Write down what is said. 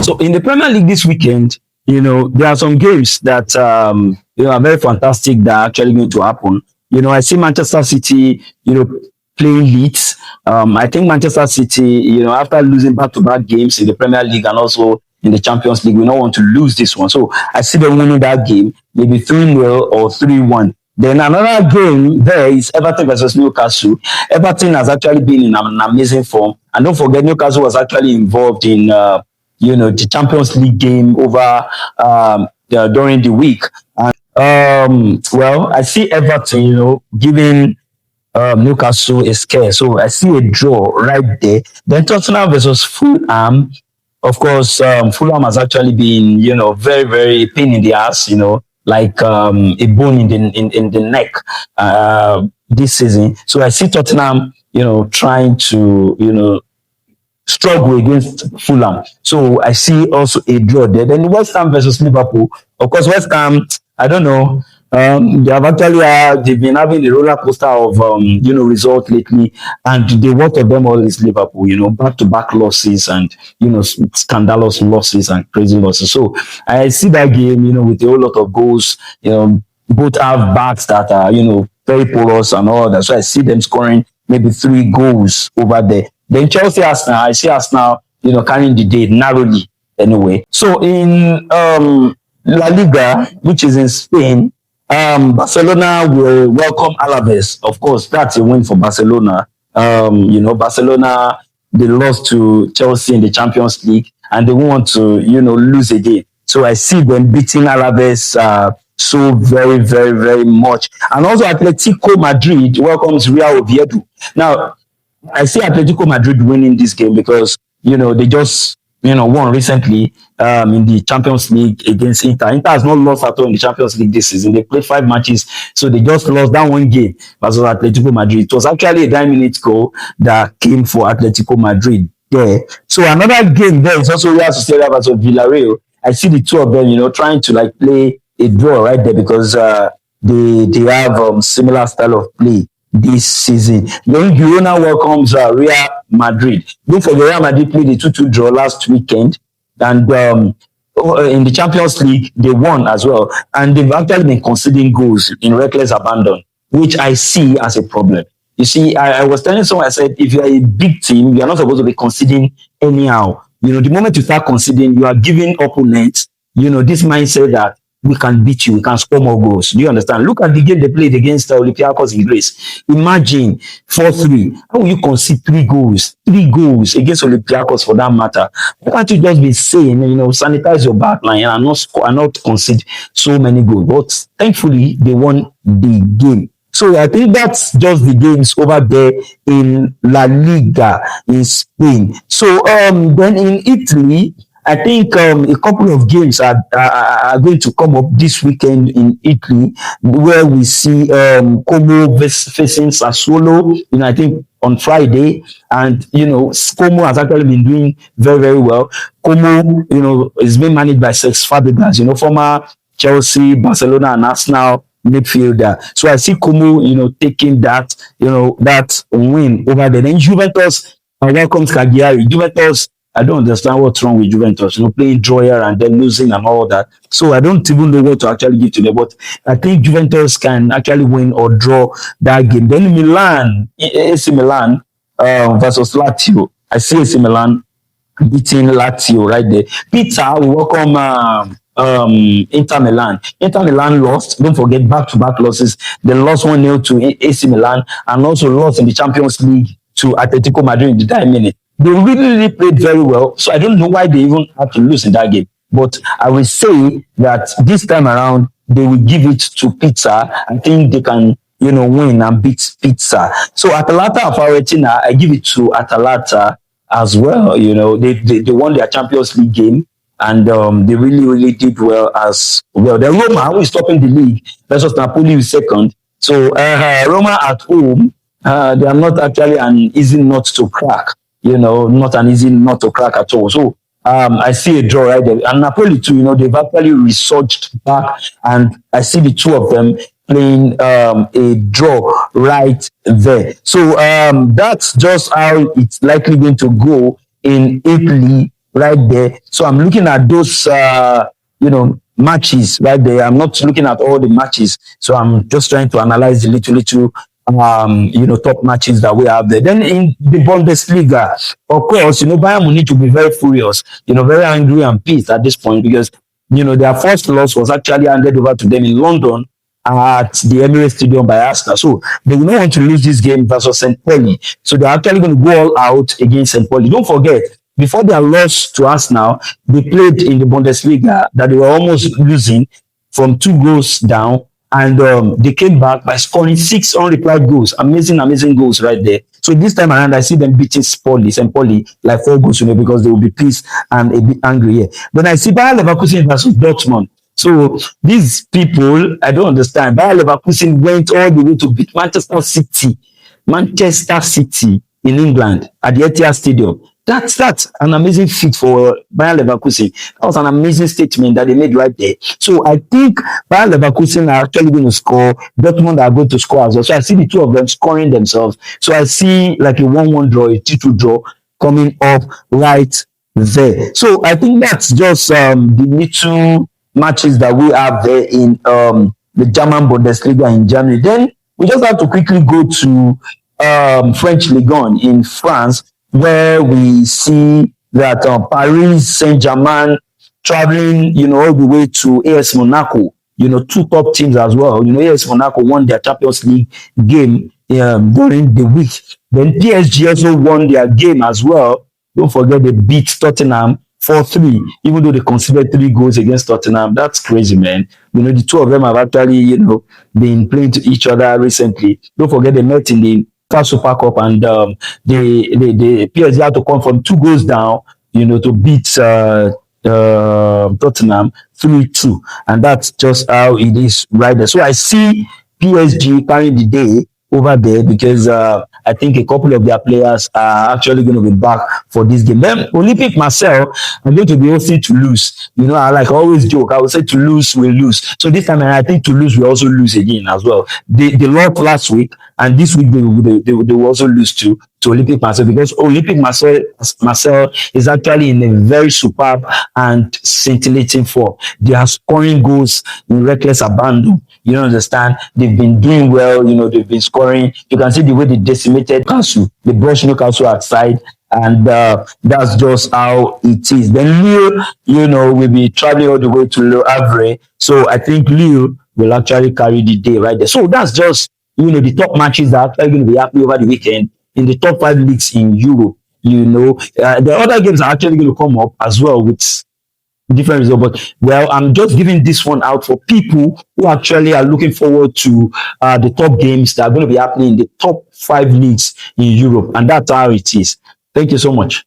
So in the Premier League this weekend, there are some games that are very fantastic that are actually going to happen. I see Manchester City, playing Leeds. I think Manchester City, after losing back-to-back games in the Premier League and also in the Champions League, we don't want to lose this one. So I see them winning that game, maybe 3-0 or 3-1. Then another game there is Everton versus Newcastle. Everton has actually been in an amazing form. And don't forget, Newcastle was actually involved in, the Champions League game over during the week. And, well, I see Everton, giving Newcastle a scare. So I see a draw right there. Then Tottenham versus Fulham. Of course, Fulham has actually been, very, very pain in the ass, like a bone in the neck this season. So I see Tottenham, trying to, struggle against Fulham. So I see also a draw there. Then West Ham versus Liverpool. Of course, West Ham, I don't know. They have actually they've been having a roller coaster of results lately, and the worst of them all is Liverpool. Back-to-back losses and scandalous losses and crazy losses. So I see that game, with a whole lot of goals. Both have backs that are very porous and all that. So I see them scoring maybe 3 goals over there. Then Chelsea Arsenal, I see Arsenal, carrying the day narrowly anyway. So in La Liga, which is in Spain, Barcelona will welcome Alaves. Of course, that's a win for Barcelona. Barcelona, they lost to Chelsea in the Champions League and they want to, lose again. So I see them beating Alaves so very, very, very much. And also Atletico Madrid welcomes Real Oviedo. Now, I see Atletico Madrid winning this game because, they just, won recently in the Champions League against Inter. Inter has not lost at all in the Champions League this season. They played 5 matches, so they just lost that one game versus Atletico Madrid. It was actually a 9-minute goal that came for Atletico Madrid there. So another game there is also Real Sociedad versus Villarreal. I see the two of them, trying to play a draw right there because they have similar style of play this season. Then Girona welcomes Real Madrid. Don't forget, Real Madrid played a 2-2 draw last weekend, and in the Champions League they won as well, and they've actually been conceding goals in reckless abandon, which I see as a problem. You see, I was telling someone, I said, if you are a big team, you are not supposed to be conceding anyhow. The moment you start conceding, you are giving opponents, this mindset that we can beat you, we can score more goals. Do you understand? Look at the game they played against Olympiacos in Greece. Imagine 4-3. How will you concede 3 goals? 3 goals against Olympiacos for that matter. Why can't you just be saying, sanitize your back line and not concede so many goals? But thankfully, they won the game. So I think that's just the games over there in La Liga in Spain. So then in Italy, I think a couple of games are going to come up this weekend in Italy, where we see Como facing Sassuolo, I think on Friday. And, Como has actually been doing very, very well. Como, is being managed by Cesc Fabregas, former Chelsea, Barcelona, and Arsenal midfielder. So I see Como, taking that, that win over there. Then Juventus welcomes Cagliari. Juventus, I don't understand what's wrong with Juventus, playing drawer and then losing and all that. So I don't even know what to actually give to them. But I think Juventus can actually win or draw that game. Then Milan, AC Milan versus Lazio. I see AC Milan beating Lazio right there. Peter will welcome Inter Milan. Inter Milan lost. Don't forget, back-to-back losses. They lost 1-0 to AC Milan and also lost in the Champions League to Atletico Madrid in the 9 minutes. They really played very well. So I don't know why they even had to lose in that game. But I will say that this time around, they will give it to Pizza. I think they can, win and beat Pizza. So Atalanta and Fiorentina, I give it to Atalanta as well. They won their Champions League game. And they really, really did well as well. The Roma, who is topping the league, versus Napoli is second. So Roma at home, they are not actually an easy nut to crack. Not an easy nut to crack at all. So I see a draw right there. And Napoli too, they've actually resurged back. And I see the two of them playing a draw right there. So that's just how it's likely going to go in Italy right there. So I'm looking at those, matches right there. I'm not looking at all the matches. So I'm just trying to analyze the little, top matches that we have there. Then in the Bundesliga, of course, Bayern Munich to be very furious, very angry and pissed at this point because, their first loss was actually handed over to them in London at the Emirates Stadium by Arsenal. So they will not want to lose this game versus St. Pauli. So they're actually going to go all out against St. Pauli. Don't forget, before their loss to Arsenal, they played in the Bundesliga that they were almost losing from 2 goals down. And they came back by scoring 6 unreplied goals. Amazing, amazing goals right there. So this time around, I see them beating St. Pauli, like 4 goals, because they will be pissed and a bit angry here. Then I see Bayer Leverkusen versus Dortmund. So these people, I don't understand. Bayer Leverkusen went all the way to beat Manchester City in England at the Etihad Stadium. That's an amazing feat for Bayer Leverkusen. That was an amazing statement that they made right there. So I think Bayer Leverkusen are actually going to score. Dortmund are going to score as well. So I see the two of them scoring themselves. So I see like a 1-1 draw, a 2-2 draw coming up right there. So I think that's just the little matches that we have there in the German Bundesliga in January. Then we just have to quickly go to French Ligue 1 in France, where we see that Paris Saint-Germain traveling, all the way to AS Monaco. Two top teams as well. AS Monaco won their Champions League game during the week. Then PSG also won their game as well. Don't forget they beat Tottenham 4-3, even though they conceded 3 goals against Tottenham. That's crazy, man. The two of them have actually, been playing to each other recently. Don't forget they met in the first Super Cup and the PSG had to come from 2 goals down, to beat Tottenham 3-2. And that's just how it is right there. So I see PSG carrying the day over there because I think a couple of their players are actually going to be back for this game. Then Olympic Marseille are going to be hosting Toulouse. I like always joke. I would say Toulouse will lose. So this time I think Toulouse will also lose again as well. They lost last week and this week they will also lose to Olympic Marseille because Olympic Marseille is actually in a very superb and scintillating form. They are scoring goals in reckless abandon. You understand? They've been doing well. They've been scoring. You can see the way they decimated Newcastle. They brushed Newcastle outside. And that's just how it is. Then Lille, will be traveling all the way to Le Havre. So I think Lille will actually carry the day right there. So that's just, the top matches that are actually going to be happening over the weekend in the top 5 leagues in Europe. The other games are actually going to come up as well with different results. But well, I'm just giving this one out for people who actually are looking forward to the top games that are going to be happening in the top 5 leagues in Europe. And that's how it is. Thank you so much.